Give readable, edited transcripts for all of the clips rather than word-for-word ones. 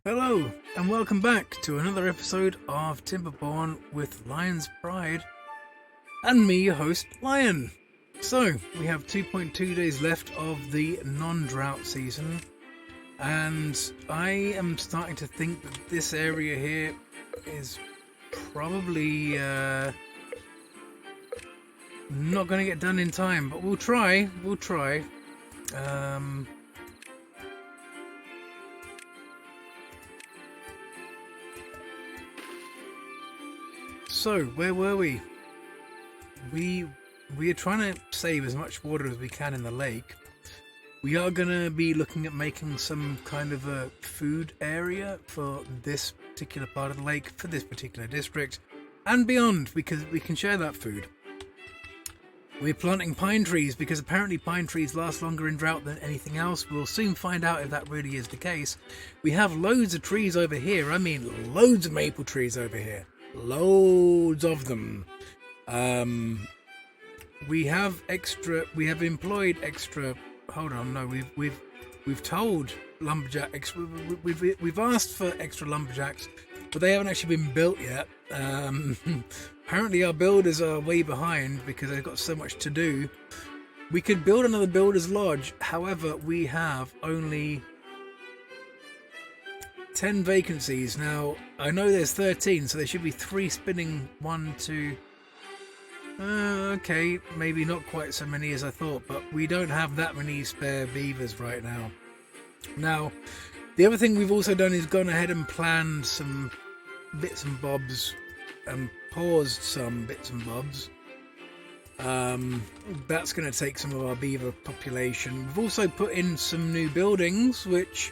Hello, and welcome back to another episode of Timberborn with Lion's Pride, and me, your host, Lion. So, we have 2.2 days left of the non-drought season, and I am starting to think that this area here is probably not going to get done in time, but we'll try. So, where were we? We are trying to save as much water as we can in the lake. We are going to be looking at making some kind of a food area for this particular part of the lake, for this particular district, and beyond, because we can share that food. We're planting pine trees because apparently pine trees last longer in drought than anything else. We'll soon find out if that really is the case. We have loads of trees over here. I mean, loads of maple trees over here. Loads of them. We have employed extra. Hold on, no, we've told lumberjacks. We've asked for extra lumberjacks, but they haven't actually been built yet. Apparently our builders are way behind because they've got so much to do. We could build another builder's lodge, however, we have only 10 vacancies. Now, I know there's 13, so there should be 3 spinning, 1, 2... okay, maybe not quite so many as I thought, but we don't have that many spare beavers right now. Now, the other thing we've also done is gone ahead and planned some bits and bobs and paused some bits and bobs. That's going to take some of our beaver population. We've also put in some new buildings, which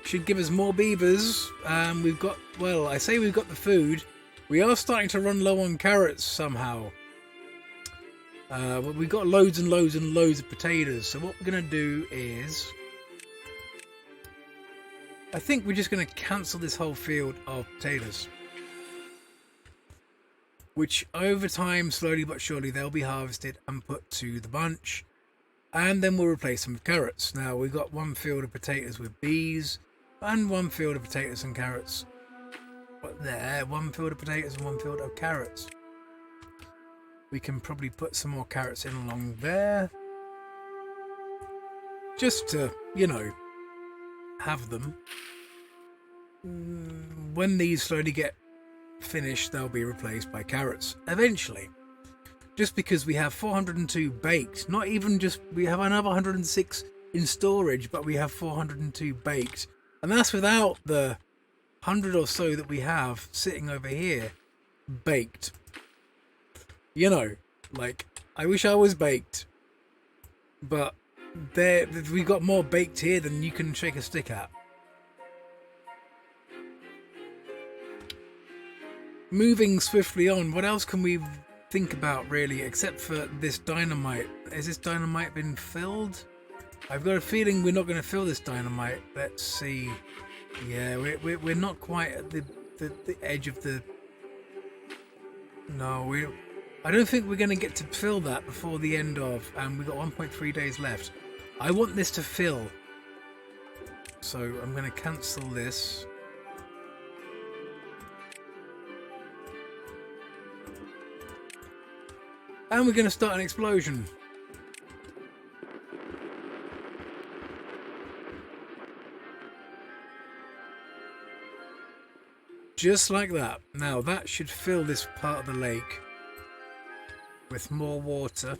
should give us more beavers. We've got, well, I say we've got the food. We are starting to run low on carrots somehow. But we've got loads and loads and loads of potatoes. So what we're going to do is, I think we're just going to cancel this whole field of potatoes, which over time, slowly but surely, they'll be harvested and put to the bunch, and then we'll replace them with carrots. Now, we've got 1 field of potatoes with bees, and 1 field of potatoes and carrots. But there, 1 field of potatoes and 1 field of carrots. We can probably put some more carrots in along there, just to, you know, have them. When these slowly get finished, they'll be replaced by carrots eventually. Just because we have 402 baked, not even just, we have another 106 in storage, but we have 402 baked, and that's without the 100 or so that we have sitting over here baked. You know, like, I wish I was baked, but we got more baked here than you can shake a stick at. Moving swiftly on, what else can we think about really, except for this dynamite? Has this dynamite been filled? I've got a feeling we're not going to fill this dynamite. Let's see. Yeah, we're not quite at the edge of the... No, I don't think we're going to get to fill that before the end of... And we've got 1.3 days left. I want this to fill. So I'm going to cancel this. And we're going to start an explosion. Just like that. Now that should fill this part of the lake with more water,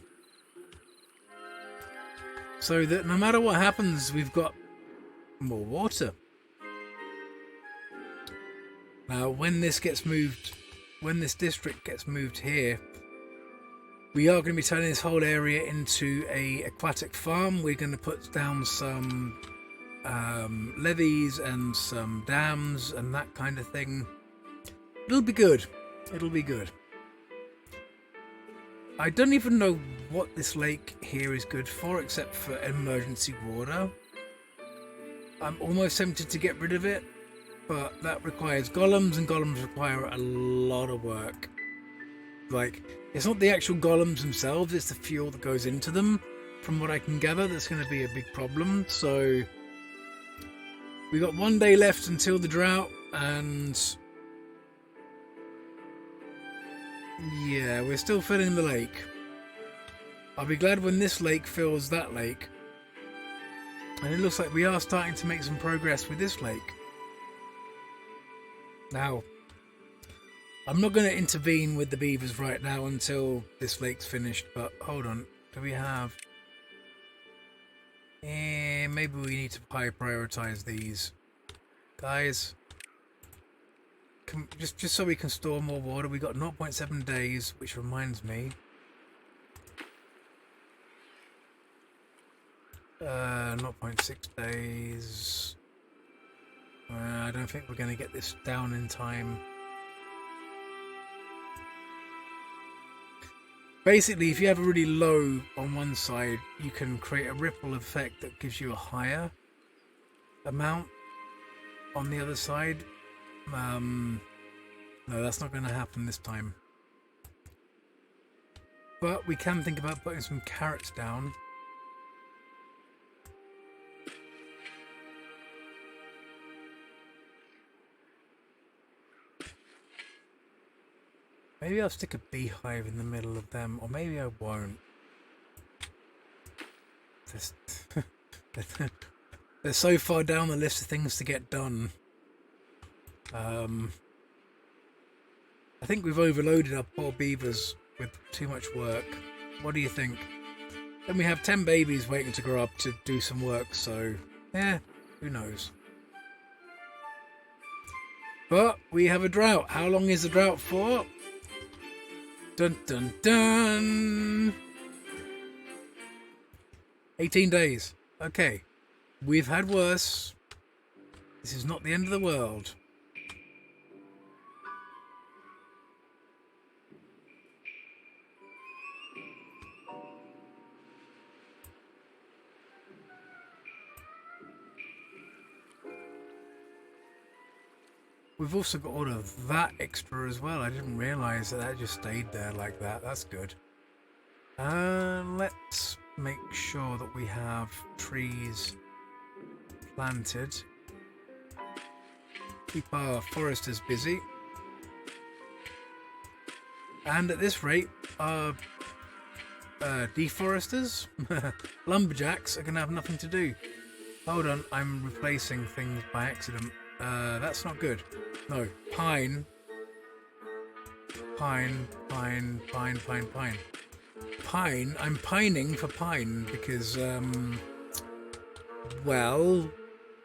so that no matter what happens, we've got more water. Now when this gets moved, when this district gets moved here, we are going to be turning this whole area into a aquatic farm. We're going to put down some levees and some dams and that kind of thing. It'll be good. It'll be good. I don't even know what this lake here is good for, except for emergency water. I'm almost tempted to get rid of it, but that requires golems, and golems require a lot of work. Like, it's not the actual golems themselves, it's the fuel that goes into them. From what I can gather, that's going to be a big problem. So We got 1 day left until the drought, and yeah, we're still filling the lake. I'll be glad when this lake fills that lake. And it looks like we are starting to make some progress with this lake. Now, I'm not going to intervene with the beavers right now until this lake's finished, but hold on. Do we have... maybe we need to prioritize these. Guys, just so we can store more water. We got 0.7 days, which reminds me... 0.6 days. I don't think we're going to get this down in time. Basically, if you have a really low on one side, you can create a ripple effect that gives you a higher amount on the other side. No, that's not going to happen this time. But we can think about putting some carrots down. Maybe I'll stick a beehive in the middle of them, or maybe I won't. They're so far down the list of things to get done. I think we've overloaded our poor beavers with too much work. What do you think? Then we have 10 babies waiting to grow up to do some work, so yeah, who knows. But we have a drought. How long is the drought for? Dun dun dun! 18 days. Okay. We've had worse. This is not the end of the world. We've also got all of that extra as well. I didn't realise that just stayed there like that. That's good. Let's make sure that we have trees planted. Keep our foresters busy. And at this rate, our deforesters, lumberjacks, are going to have nothing to do. Hold on, I'm replacing things by accident. That's not good. No, pine. Pine, pine, pine, pine, pine. Pine, I'm pining for pine because, well,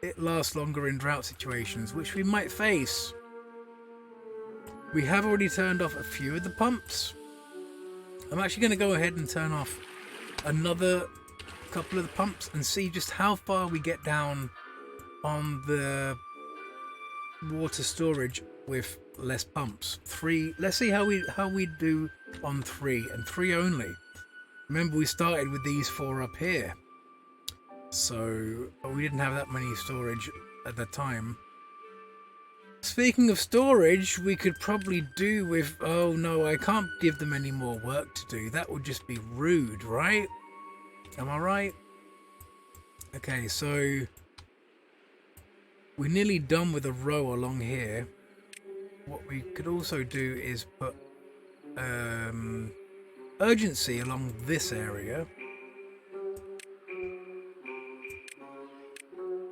it lasts longer in drought situations, which we might face. We have already turned off a few of the pumps. I'm actually going to go ahead and turn off another couple of the pumps and see just how far we get down on the water storage with less pumps. 3. Let's see how we do on 3 and 3 only. Remember, we started with these 4 up here, so we didn't have that many storage at the time. Speaking of storage, we could probably do with... Oh no, I can't give them any more work to do. That would just be rude, right? Am I right? Okay, so we're nearly done with a row along here. What we could also do is put urgency along this area.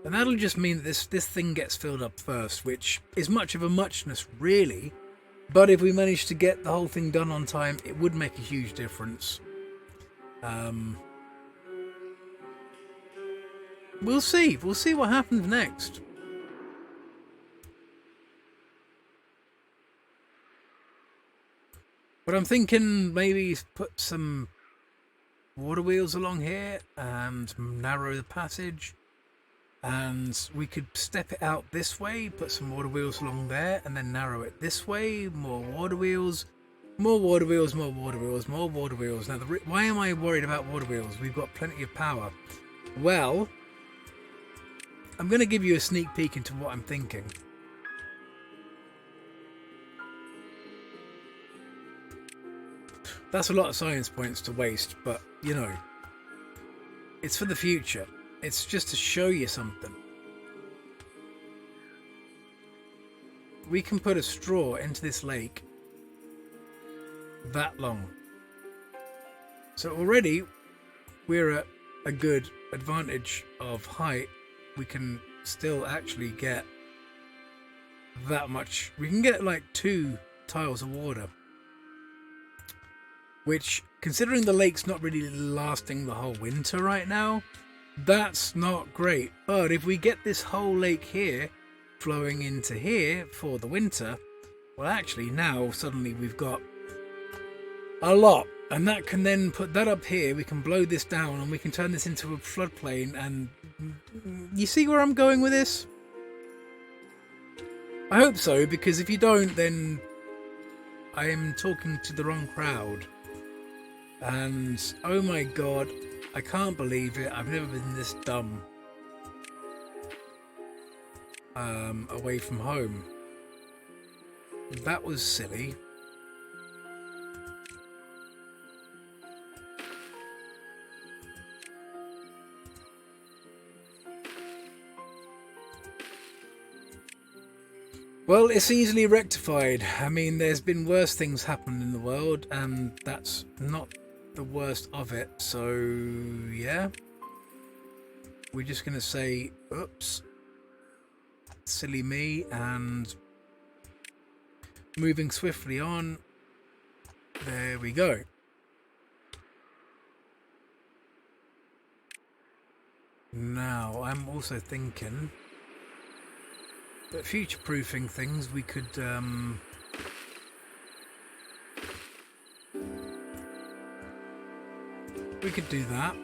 And that'll just mean that this thing gets filled up first, which is much of a muchness, really. But if we manage to get the whole thing done on time, it would make a huge difference. We'll see. We'll see what happens next. But I'm thinking maybe put some water wheels along here and narrow the passage. And we could step it out this way, put some water wheels along there, and then narrow it this way. More water wheels, more water wheels, more water wheels, more water wheels. Now, why am I worried about water wheels? We've got plenty of power. Well, I'm going to give you a sneak peek into what I'm thinking. That's a lot of science points to waste, but, you know, it's for the future. It's just to show you something. we can put a straw into this lake that long. So already we're at a good advantage of height. We can still actually get that much. We can get like 2 tiles of water, which, considering the lake's not really lasting the whole winter right now, that's not great. But if we get this whole lake here flowing into here for the winter, well, actually now suddenly we've got a lot, and that can then put that up here. We can blow this down and we can turn this into a floodplain. And you see where I'm going with this? I hope so, because if you don't, then I am talking to the wrong crowd. And oh my god, I can't believe it. I've never been this dumb away from home. That was silly. Well, it's easily rectified. I mean, there's been worse things happen in the world, and that's not the worst of it. So, yeah. We're just going to say, oops, silly me, and moving swiftly on. There we go. Now, I'm also thinking that future-proofing things, we could do that.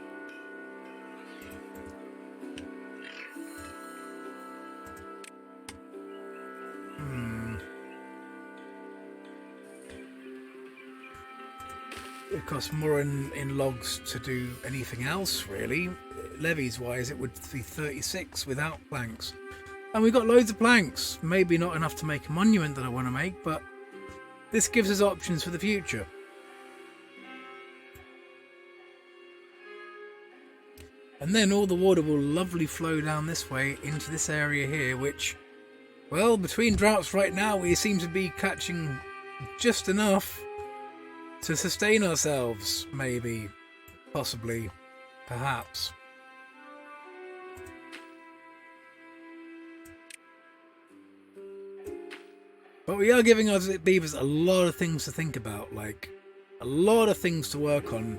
It costs more in logs to do anything else, really. Levies-wise, it would be 36 without planks. And we've got loads of planks. Maybe not enough to make a monument that I want to make, but this gives us options for the future. And then all the water will lovely flow down this way into this area here, which, well, between droughts right now, we seem to be catching just enough to sustain ourselves, maybe, possibly, perhaps. But we are giving our beavers a lot of things to think about, like a lot of things to work on.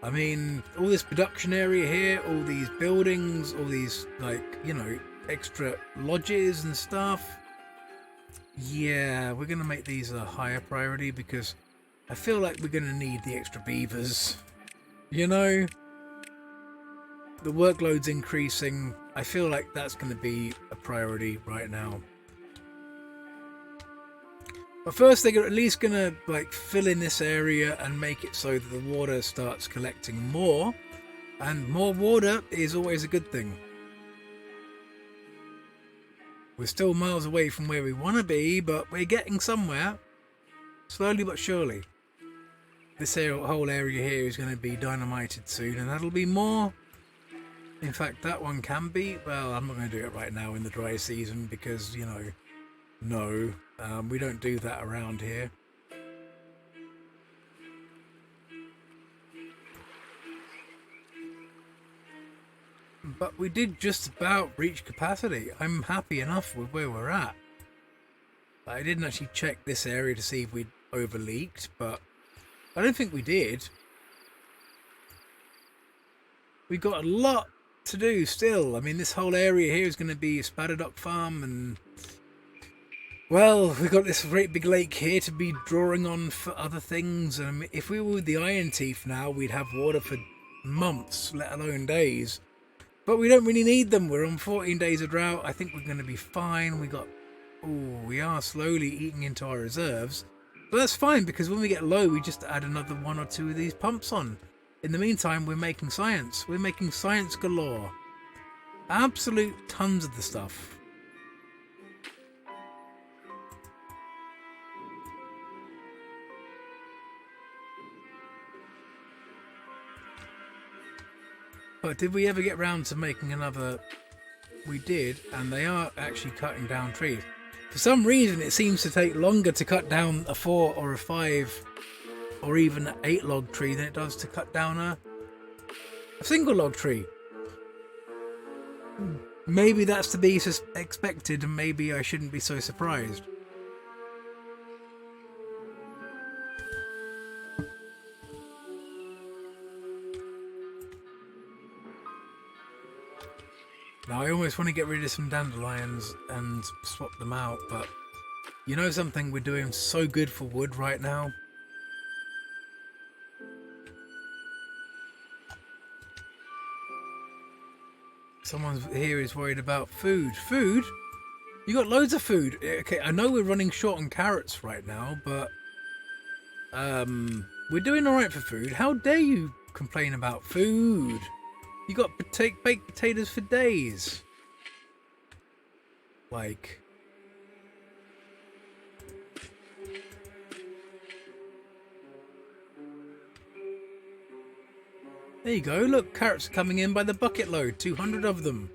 I mean, all this production area here, all these buildings, all these, like, you know, extra lodges and stuff. Yeah, we're going to make these a higher priority because I feel like we're going to need the extra beavers. You know, the workload's increasing. I feel like that's going to be a priority right now. But first, they're at least going to like fill in this area and make it so that the water starts collecting more. And more water is always a good thing. We're still miles away from where we want to be, but we're getting somewhere. Slowly but surely. This whole area here is going to be dynamited soon, and that'll be more. In fact, that one can be. Well, I'm not going to do it right now in the dry season because, you know, no. We don't do that around here. But we did just about reach capacity. I'm happy enough with where we're at. I didn't actually check this area to see if we'd overleaked, but I don't think we did. We've got a lot to do still. I mean, this whole area here is going to be a spatterdock farm, and well, we've got this great big lake here to be drawing on for other things. If we were with the Iron Teeth now, we'd have water for months, let alone days. But we don't really need them. We're on 14 days of drought. I think we're going to be fine. We are slowly eating into our reserves. But that's fine, because when we get low, we just add another 1 or 2 of these pumps on. In the meantime, we're making science. We're making science galore. Absolute tons of the stuff. But did we ever get round to making another? We did, and they are actually cutting down trees. For some reason, it seems to take longer to cut down a 4 or a 5 or even an 8 log tree than it does to cut down a single log tree. Maybe that's to be expected, and maybe I shouldn't be so surprised. Now, I almost want to get rid of some dandelions and swap them out, but you know something? We're doing so good for wood right now. Someone here is worried about food. Food? You got loads of food. Okay, I know we're running short on carrots right now, but we're doing all right for food. How dare you complain about food? You got baked potatoes for days. Like, there you go. Look, carrots are coming in by the bucket load. 200 of them.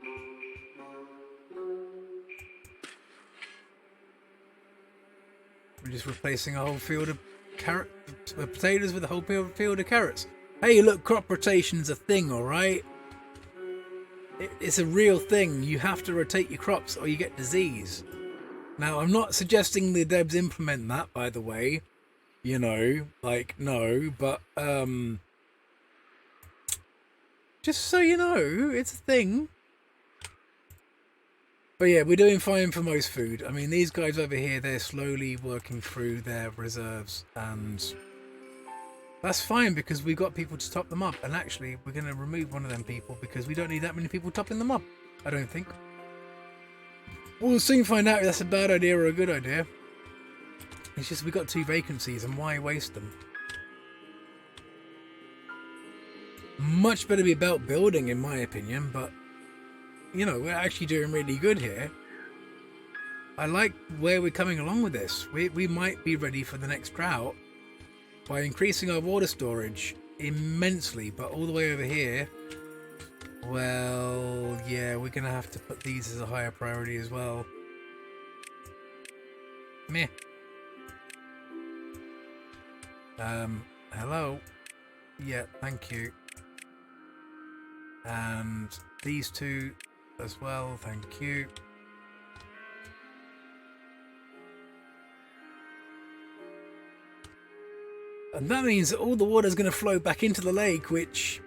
We're just replacing a whole field of potatoes with a whole field of carrots. Hey, look, crop rotation's a thing, all right? It's a real thing. You have to rotate your crops or you get disease. Now, I'm not suggesting the devs implement that, by the way. You know, like, no, but just so you know, it's a thing. But yeah, we're doing fine for most food. I mean, these guys over here, they're slowly working through their reserves, and that's fine because we've got people to top them up. And actually, we're going to remove one of them people because we don't need that many people topping them up, I don't think. We'll soon find out if that's a bad idea or a good idea. It's just we've got 2 vacancies, and why waste them? Much better be about building, in my opinion, but you know, we're actually doing really good here. I like where we're coming along with this. We might be ready for the next drought by increasing our water storage immensely, but all the way over here, well, yeah, we're gonna have to put these as a higher priority as well. Meh. Hello. Yeah, thank you. And these 2 as well, thank you. And that means that all the water is going to flow back into the lake, which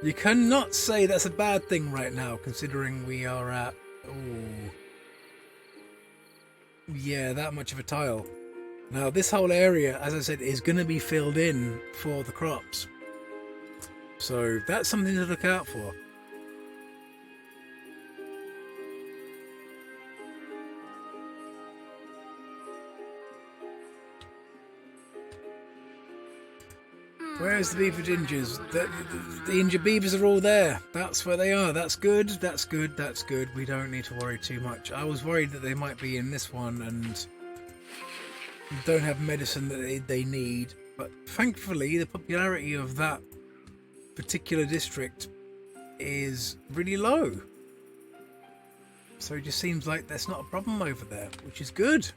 you cannot say that's a bad thing right now, considering we are at, oh, yeah, that much of a tile. Now, this whole area, as I said, is going to be filled in for the crops. So that's something to look out for. Where's the beaver gingers? The injured beavers are all there. That's where they are. That's good. That's good. That's good. We don't need to worry too much. I was worried that they might be in this one and don't have medicine that they need. But thankfully, the popularity of that particular district is really low. So it just seems like there's not a problem over there, which is good.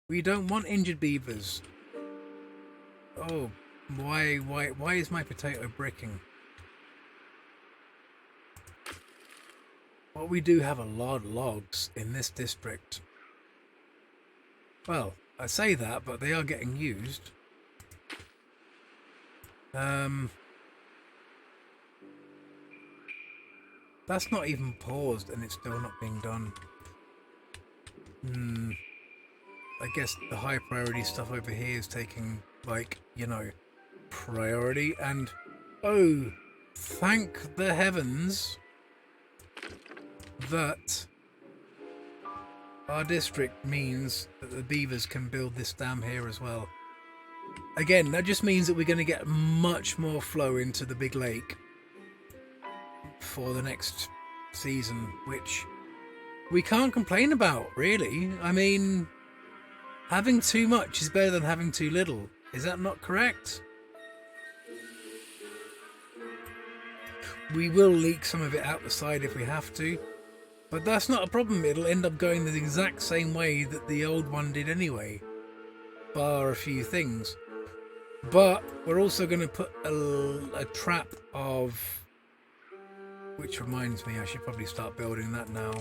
We don't want injured beavers. Oh. Why is my potato bricking? Well, we do have a lot of logs in this district. Well, I say that, but they are getting used. That's not even paused and it's still not being done. I guess the high priority stuff over here is taking, like, you know, priority. And oh, thank the heavens that our district means that the beavers can build this dam here as well. Again, that just means that we're going to get much more flow into the big lake for the next season, which we can't complain about, really. I mean, having too much is better than having too little. Is that not correct? We will leak some of it out the side if we have to. But that's not a problem. It'll end up going the exact same way that the old one did anyway, bar a few things. But we're also going to put a trap of... Which reminds me, I should probably start building that now.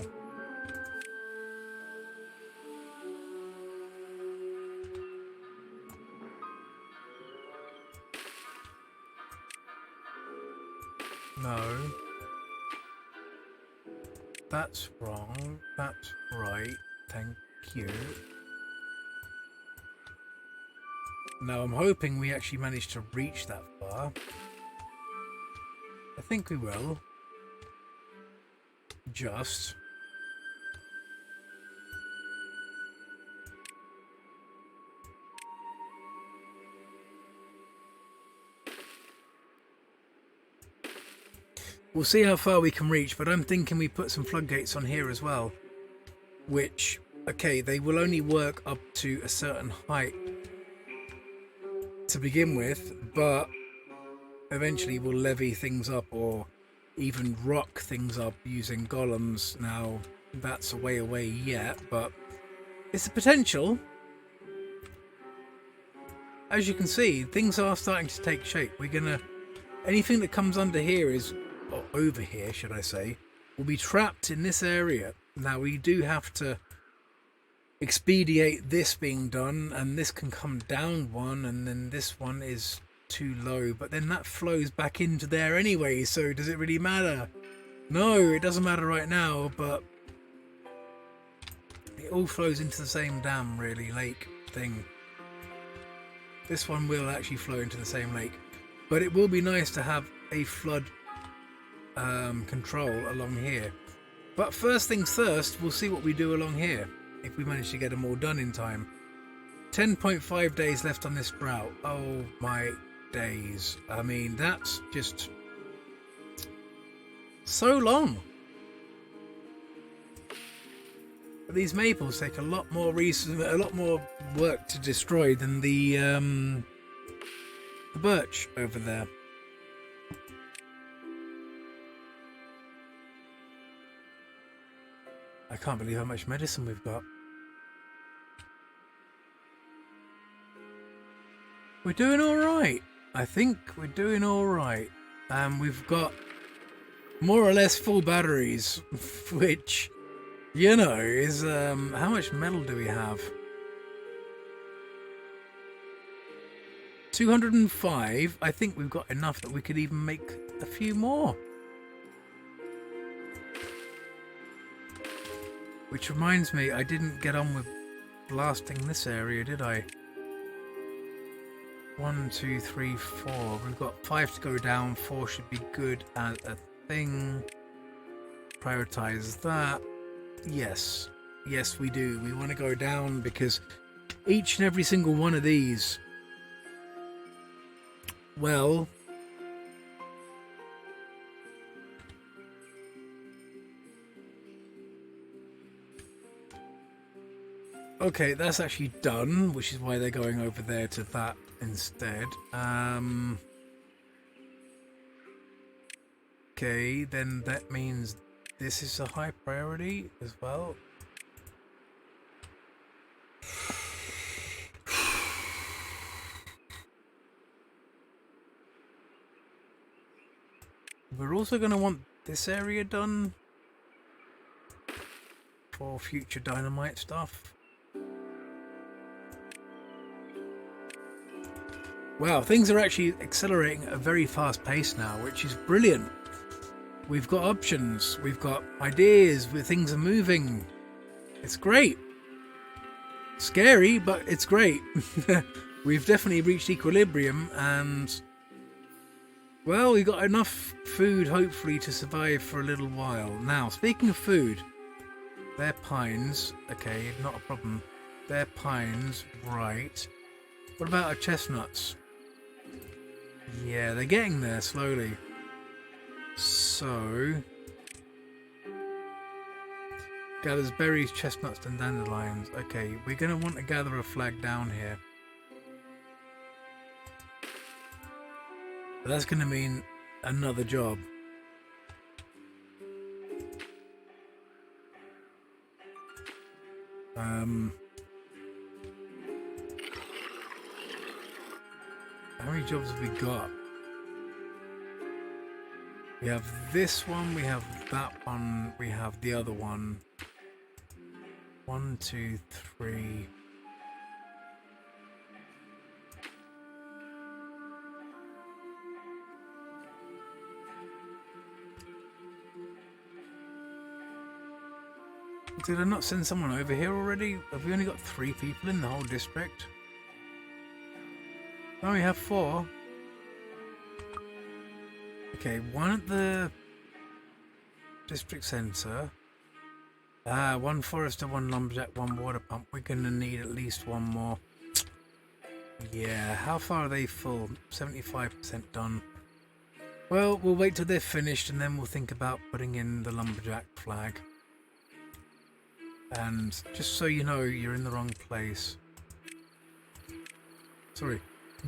No. That's wrong. That's right. Thank you. Now I'm hoping we actually manage to reach that far. I think we will. Just. We'll see how far we can reach, but I'm thinking we put some floodgates on here as well. Which, okay, they will only work up to a certain height to begin with, but eventually we'll levy things up or even rock things up using golems. Now, that's a way away yet, but it's a potential. As you can see, things are starting to take shape. We're gonna... Anything that comes under here is... or over here, should I say, will be trapped in this area. Now, we do have to expedite this being done, and this can come down one, and then this one is too low, but then that flows back into there anyway, so does it really matter? No, it doesn't matter right now, but it all flows into the same dam, really, lake thing. This one will actually flow into the same lake, but it will be nice to have a flood control along here. But first things first, we'll see what we do along here, if we manage to get them all done in time. 10.5 days left on this drought. Oh my days. I mean, that's just so long. But these maples take a lot more work to destroy than the birch over there. I can't believe how much medicine we've got. We're doing all right. I think we're doing all right. We've got more or less full batteries, which, you know, is how much metal do we have? 205. I think we've got enough that we could even make a few more. Which reminds me, I didn't get on with blasting this area, did I? 1, 2, 3, 4. We've got 5 to go down. 4 should be good as a thing. Prioritize that. Yes. Yes, we do. We want to go down because each and every single one of these, well, okay, that's actually done, which is why they're going over there to that instead. Okay, then that means this is a high priority as well. We're also going to want this area done for future dynamite stuff. Wow, things are actually accelerating at a very fast pace now, which is brilliant. We've got options, we've got ideas, where things are moving. It's great. Scary, but it's great. We've definitely reached equilibrium, and well, we got enough food hopefully to survive for a little while. Now, speaking of food, they're pines. Okay, not a problem. They're pines, right. What about our chestnuts? Yeah, they're getting there slowly. So, gathers berries, chestnuts, and dandelions. Okay, we're going to want to gather a flag down here. But that's going to mean another job. How many jobs have we got? We have this one, we have that one, we have the other one. 1, 2, 3. Did I not send someone over here already? Have we only got 3 people in the whole district? Oh, we have 4. Okay, 1 at the district centre. 1 forester, 1 lumberjack, 1 water pump. We're going to need at least 1 more. Yeah, how far are they full? 75% done. Well, we'll wait till they're finished and then we'll think about putting in the lumberjack flag. And just so you know, you're in the wrong place. Sorry,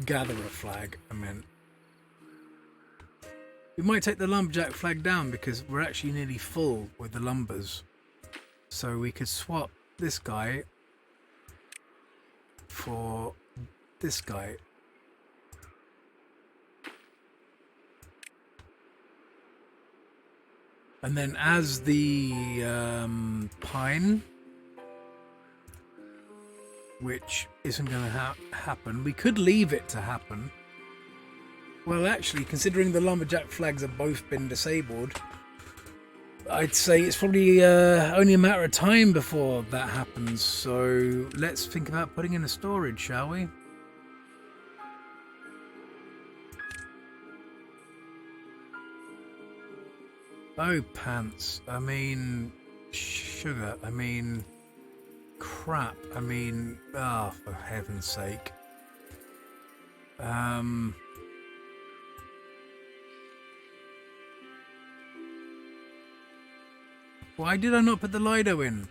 gatherer flag, I meant. We might take the lumberjack flag down because we're actually nearly full with the lumbers. So we could swap this guy for this guy. And then as the pine, which isn't going to happen, we could leave it to happen. Well, actually, considering the lumberjack flags have both been disabled, I'd say it's probably only a matter of time before that happens. So let's think about putting in a storage, shall we? Oh, pants. I mean, sugar. I mean, crap. I mean, oh, for heaven's sake. Why did I not put the Lido in?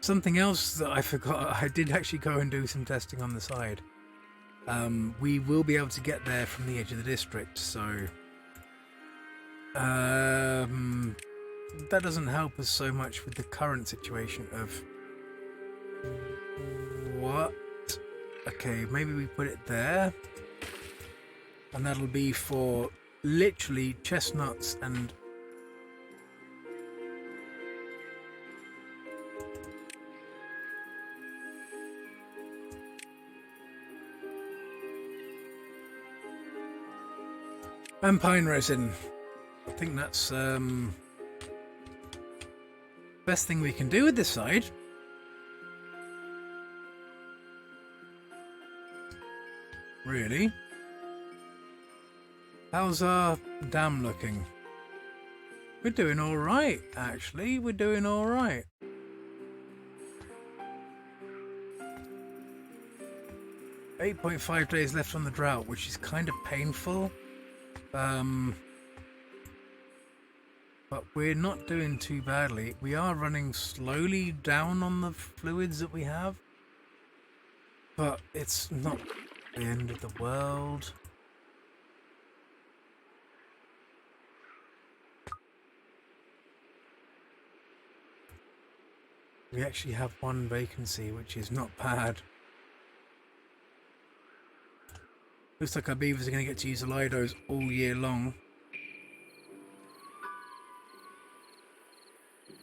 Something else that I forgot. I did actually go and do some testing on the side. We will be able to get there from the edge of the district, so... that doesn't help us so much with the current situation of... What? Okay, maybe we put it there. And that'll be for literally chestnuts and... and pine resin. I think that's best thing we can do with this side. Really? How's our dam looking? We're doing all right, actually. We're doing all right. .5 days left on the drought, which is kind of painful. But we're not doing too badly. We are running slowly down on the fluids that we have. But it's not the end of the world. We actually have 1 vacancy, which is not bad. Looks like our beavers are going to get to use the Lidos all year long.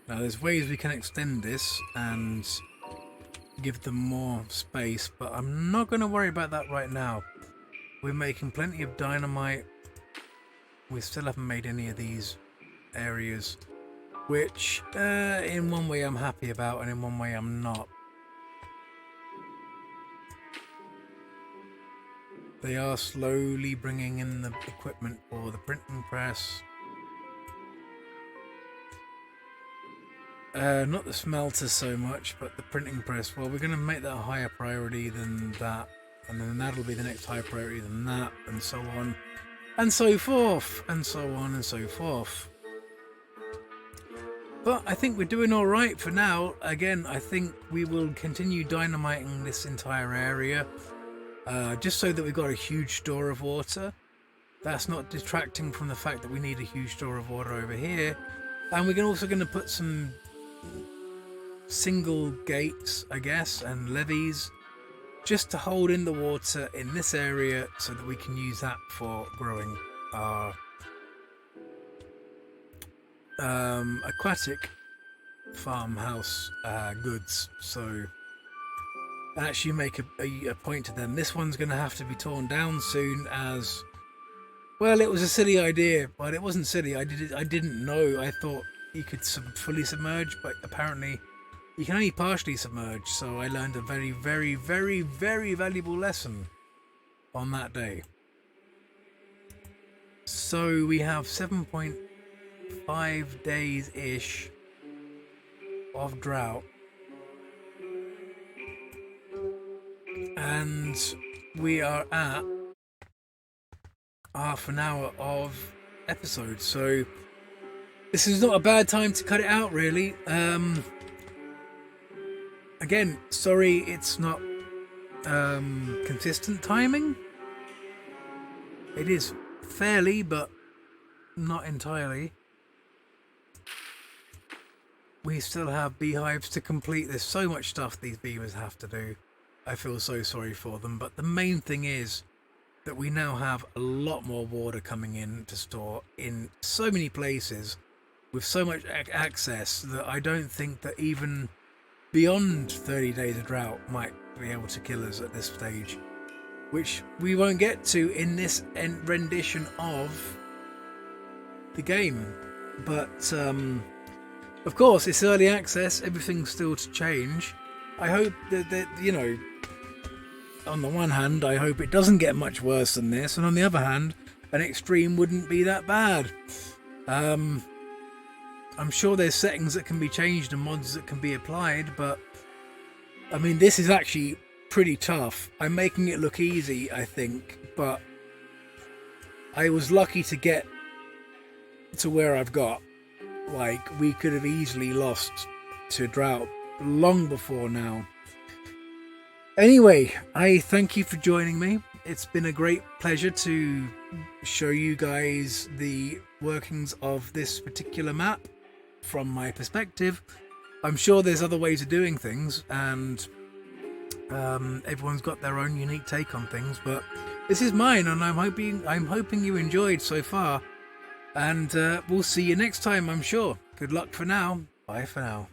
Now there's ways we can extend this and give them more space, but I'm not going to worry about that right now. We're making plenty of dynamite. We still haven't made any of these areas, which in one way I'm happy about and in one way I'm not. They are slowly bringing in the equipment for the printing press. Not the smelter so much, but the printing press. Well, we're going to make that a higher priority than that. And then that'll be the next higher priority than that, and so on. And so forth, and so on and so forth. But I think we're doing alright for now. Again, I think we will continue dynamiting this entire area. Just so that we've got a huge store of water. That's not detracting from the fact that we need a huge store of water over here. And we're also going to put some single gates, I guess, and levees, just to hold in the water in this area so that we can use that for growing our aquatic farmhouse goods. So actually make a point to them. This one's going to have to be torn down soon, as well. It was a silly idea, but it wasn't silly. I didn't know. I thought you could fully submerge, but apparently you can only partially submerge. So I learned a very, very, very, very valuable lesson on that day. So we have 7.5 days ish of drought, and we are at half an hour of episode, so this is not a bad time to cut it out, really. Again, sorry it's not consistent timing. It is fairly, but not entirely. We still have beehives to complete. There's so much stuff these beavers have to do. I feel so sorry for them, but the main thing is that we now have a lot more water coming in to store in so many places with so much access that I don't think that even beyond 30 days of drought might be able to kill us at this stage, which we won't get to in this rendition of the game. But of course, it's early access, everything's still to change. I hope that you know, on the one hand, I hope it doesn't get much worse than this, and on the other hand, an extreme wouldn't be that bad. I'm sure there's settings that can be changed and mods that can be applied, but I mean, this is actually pretty tough. I'm making it look easy, I think, but I was lucky to get to where I've got. Like, we could have easily lost to drought long before now. Anyway, I thank you for joining me. It's been a great pleasure to show you guys the workings of this particular map from my perspective. I'm sure there's other ways of doing things, and everyone's got their own unique take on things, but this is mine, and I'm hoping you enjoyed so far. And we'll see you next time, I'm sure. Good luck for now. Bye for now.